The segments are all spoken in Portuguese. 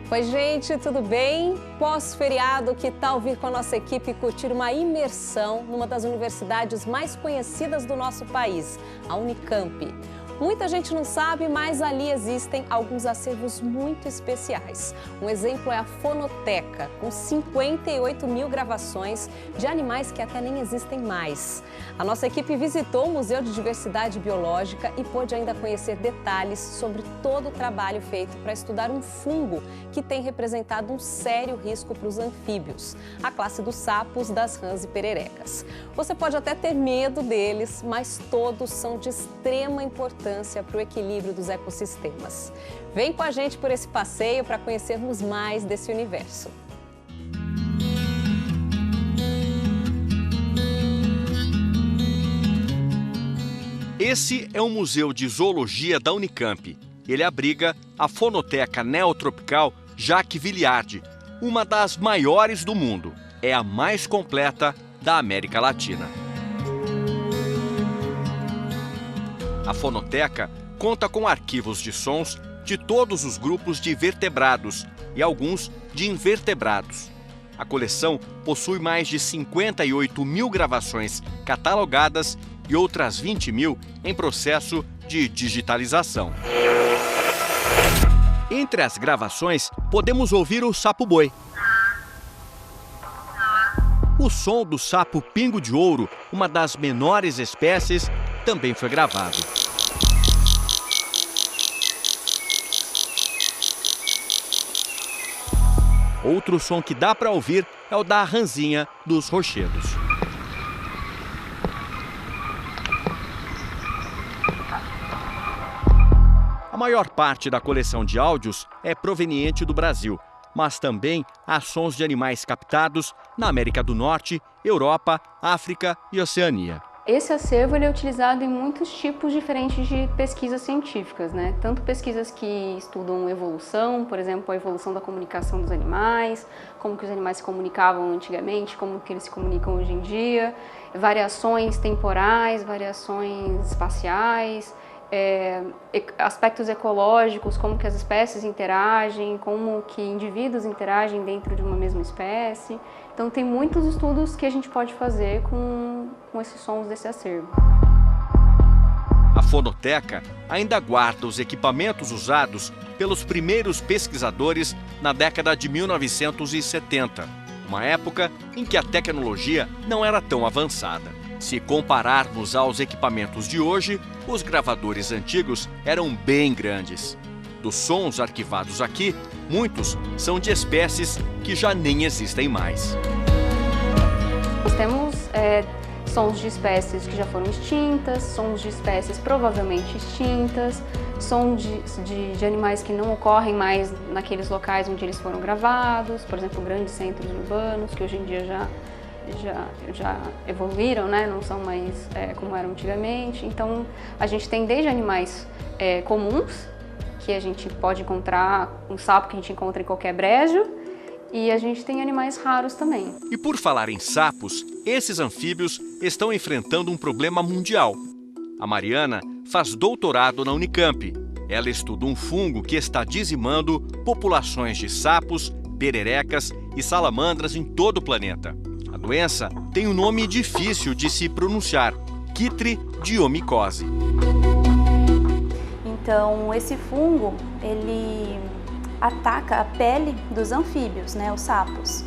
Oi, gente, tudo bem? Pós-feriado, que tal vir com a nossa equipe curtir uma imersão numa das universidades mais conhecidas do nosso país, a Unicamp? Muita gente não sabe, mas ali existem alguns acervos muito especiais. Um exemplo é a Fonoteca, com 58 mil gravações de animais que até nem existem mais. A nossa equipe visitou o Museu de Diversidade Biológica e pôde ainda conhecer detalhes sobre todo o trabalho feito para estudar um fungo que tem representado um sério risco para os anfíbios, a classe dos sapos, das rãs e pererecas. Você pode até ter medo deles, mas todos são de extrema importância para o equilíbrio dos ecossistemas. Vem com a gente por esse passeio para conhecermos mais desse universo. Esse é o Museu de Zoologia da Unicamp. Ele abriga a Fonoteca Neotropical Jacques Villiard, uma das maiores do mundo. É a mais completa da América Latina. A Fonoteca conta com arquivos de sons de todos os grupos de vertebrados e alguns de invertebrados. A coleção possui mais de 58 mil gravações catalogadas e outras 20 mil em processo de digitalização. Entre as gravações, podemos ouvir o sapo-boi. O som do sapo pingo de ouro, uma das menores espécies, também foi gravado. Outro som que dá para ouvir é o da ranzinha dos rochedos. A maior parte da coleção de áudios é proveniente do Brasil, mas também há sons de animais captados na América do Norte, Europa, África e Oceania. Esse acervo ele é utilizado em muitos tipos diferentes de pesquisas científicas, né? Tanto pesquisas que estudam evolução, por exemplo, a evolução da comunicação dos animais, como que os animais se comunicavam antigamente, como que eles se comunicam hoje em dia, variações temporais, variações espaciais, aspectos ecológicos, como que as espécies interagem, como que indivíduos interagem dentro de uma mesma espécie. Então tem muitos estudos que a gente pode fazer com esses sons desse acervo. A Fonoteca ainda guarda os equipamentos usados pelos primeiros pesquisadores na década de 1970, uma época em que a tecnologia não era tão avançada. Se compararmos aos equipamentos de hoje, os gravadores antigos eram bem grandes. Dos sons arquivados aqui, muitos são de espécies que já nem existem mais. Nós temos sons de espécies que já foram extintas, sons de espécies provavelmente extintas, sons de animais que não ocorrem mais naqueles locais onde eles foram gravados, por exemplo, grandes centros urbanos, que hoje em dia já evoluíram, né? Não são mais como eram antigamente. Então, a gente tem desde animais comuns, que a gente pode encontrar, um sapo que a gente encontra em qualquer brejo, e a gente tem animais raros também. E por falar em sapos, esses anfíbios estão enfrentando um problema mundial. A Mariana faz doutorado na Unicamp. Ela estuda um fungo que está dizimando populações de sapos, pererecas e salamandras em todo o planeta. A doença tem um nome difícil de se pronunciar, Chytridiomycose. Então, esse fungo, ele ataca a pele dos anfíbios, né, os sapos.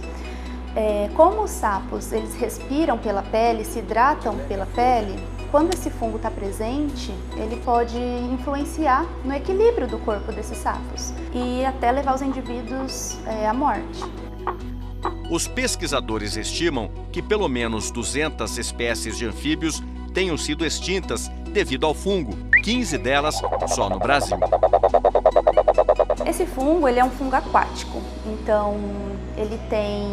Como os sapos, eles respiram pela pele, se hidratam pela pele, quando esse fungo está presente, ele pode influenciar no equilíbrio do corpo desses sapos e até levar os indivíduos à morte. Os pesquisadores estimam que pelo menos 200 espécies de anfíbios tenham sido extintas devido ao fungo, 15 delas só no Brasil. Esse fungo, ele é um fungo aquático, então ele tem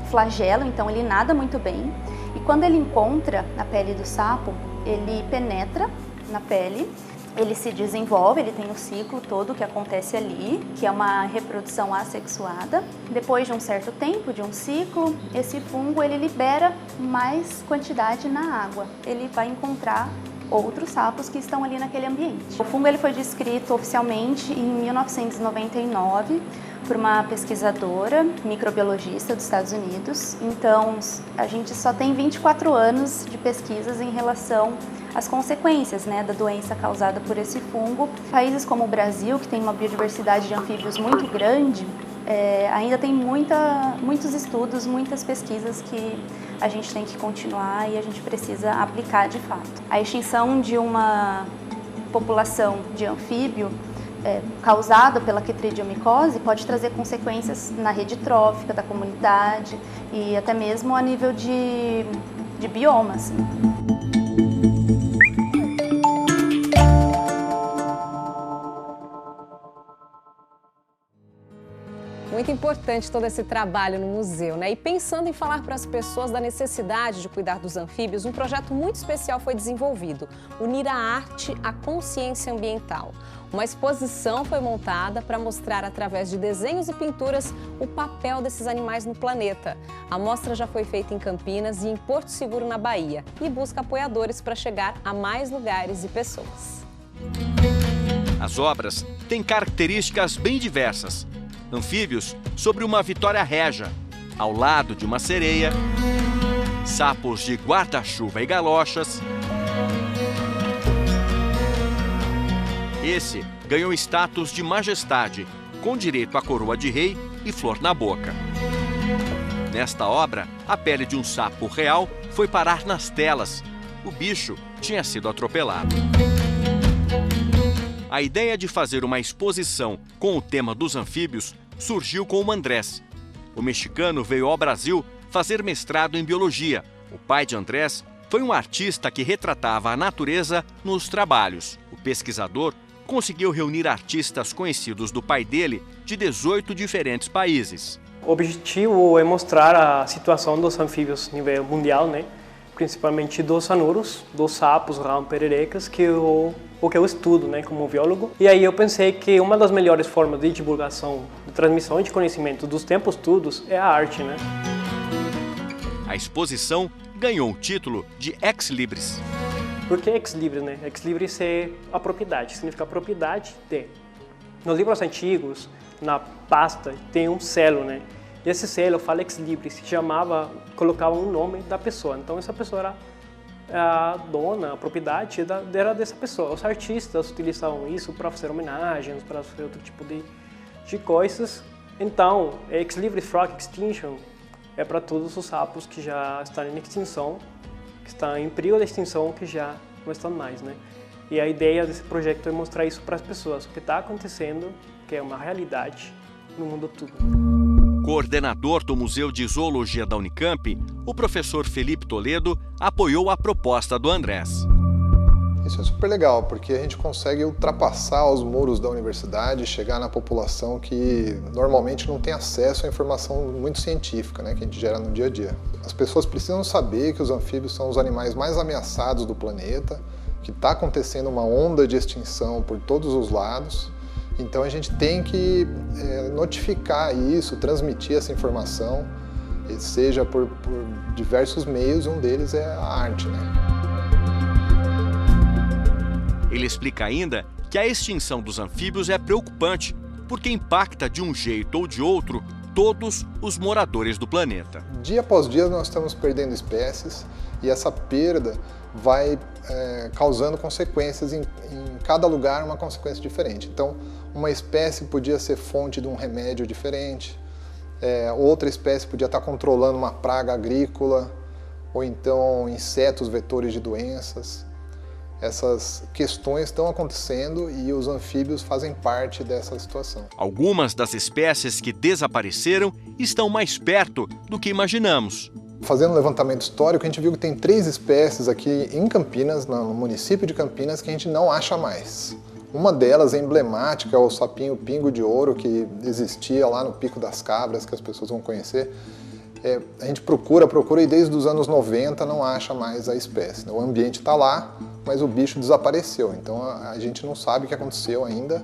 flagelo, então ele nada muito bem. E quando ele encontra na pele do sapo, ele penetra na pele, ele se desenvolve, ele tem o ciclo todo que acontece ali, que é uma reprodução assexuada. Depois de um certo tempo, de um ciclo, esse fungo ele libera mais quantidade na água. Ele vai encontrar outros sapos que estão ali naquele ambiente. O fungo ele foi descrito oficialmente em 1999 por uma pesquisadora microbiologista dos Estados Unidos. Então, a gente só tem 24 anos de pesquisas em relação às consequências, né, da doença causada por esse fungo. Países como o Brasil, que tem uma biodiversidade de anfíbios muito grande, ainda tem muitos estudos, muitas pesquisas que a gente tem que continuar e a gente precisa aplicar de fato. A extinção de uma população de anfíbio causada pela quetridiomicose pode trazer consequências na rede trófica da comunidade e até mesmo a nível de bioma, assim. Muito importante todo esse trabalho no museu, né? E pensando em falar para as pessoas da necessidade de cuidar dos anfíbios, um projeto muito especial foi desenvolvido: unir a arte à consciência ambiental. Uma exposição foi montada para mostrar, através de desenhos e pinturas, o papel desses animais no planeta. A mostra já foi feita em Campinas e em Porto Seguro, na Bahia, e busca apoiadores para chegar a mais lugares e pessoas. As obras têm características bem diversas. Anfíbios sobre uma Vitória Régia, ao lado de uma sereia, sapos de guarda-chuva e galochas. Esse ganhou status de majestade, com direito à coroa de rei e flor na boca. Nesta obra, a pele de um sapo real foi parar nas telas. O bicho tinha sido atropelado. A ideia de fazer uma exposição com o tema dos anfíbios surgiu com o Andrés. O mexicano veio ao Brasil fazer mestrado em biologia. O pai de Andrés foi um artista que retratava a natureza nos trabalhos. O pesquisador conseguiu reunir artistas conhecidos do pai dele de 18 diferentes países. O objetivo é mostrar a situação dos anfíbios a nível mundial, né? Principalmente dos anuros, dos sapos, rã-pererecas, que o que eu estudo, né, como biólogo. E aí eu pensei que uma das melhores formas de divulgação, de transmissão de conhecimento dos tempos todos é a arte, né? A exposição ganhou o título de Ex Libris. Por que Ex Libris, né? Ex Libris é a propriedade, significa propriedade de. Nos livros antigos, na pasta, tem um selo, né? E esse selo fala Ex Libris, que colocava um nome da pessoa. Então essa pessoa era a dona, a propriedade era dessa pessoa. Os artistas utilizavam isso para fazer homenagens, para fazer outro tipo de coisas. Então, Ex Libris Frog Extinction é para todos os sapos que já estão em extinção, que estão em perigo de extinção, que já não estão mais, né? E a ideia desse projeto é mostrar isso para as pessoas, o que está acontecendo, que é uma realidade no mundo todo. Coordenador do Museu de Zoologia da Unicamp, o professor Felipe Toledo apoiou a proposta do Andrés. Isso é super legal, porque a gente consegue ultrapassar os muros da universidade e chegar na população que normalmente não tem acesso à informação muito científica, né, que a gente gera no dia a dia. As pessoas precisam saber que os anfíbios são os animais mais ameaçados do planeta, que está acontecendo uma onda de extinção por todos os lados. Então a gente tem que notificar isso, transmitir essa informação, seja por diversos meios, um deles é a arte, né? Ele explica ainda que a extinção dos anfíbios é preocupante, porque impacta de um jeito ou de outro todos os moradores do planeta. Dia após dia nós estamos perdendo espécies e essa perda vai causando consequências em cada lugar, uma consequência diferente. Então, uma espécie podia ser fonte de um remédio diferente, outra espécie podia estar controlando uma praga agrícola, ou então insetos vetores de doenças. Essas questões estão acontecendo e os anfíbios fazem parte dessa situação. Algumas das espécies que desapareceram estão mais perto do que imaginamos. Fazendo um levantamento histórico, a gente viu que tem 3 espécies aqui em Campinas, no município de Campinas, que a gente não acha mais. Uma delas é emblemática, é o sapinho pingo de ouro, que existia lá no Pico das Cabras, que as pessoas vão conhecer. A gente procura e desde os anos 90 não acha mais a espécie. O ambiente está lá, mas o bicho desapareceu, então a gente não sabe o que aconteceu ainda.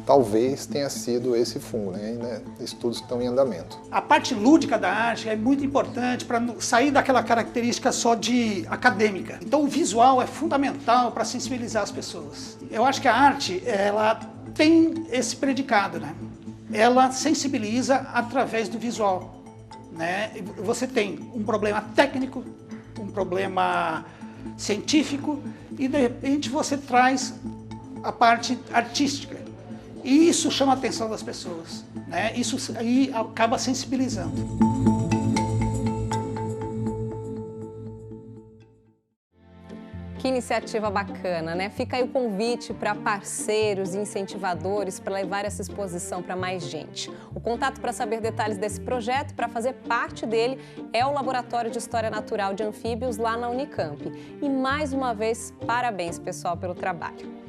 talvez tenha sido esse fungo, né? Ainda estudos que estão em andamento. A parte lúdica da arte é muito importante para sair daquela característica só de acadêmica. Então o visual é fundamental para sensibilizar as pessoas. Eu acho que a arte, ela tem esse predicado, né? Ela sensibiliza através do visual, né? Você tem um problema técnico, um problema científico e de repente você traz a parte artística. E isso chama a atenção das pessoas, né? Isso aí acaba sensibilizando. Que iniciativa bacana, né? Fica aí o convite para parceiros e incentivadores para levar essa exposição para mais gente. O contato para saber detalhes desse projeto, para fazer parte dele, é o Laboratório de História Natural de Anfíbios lá na Unicamp. E mais uma vez, parabéns, pessoal, pelo trabalho.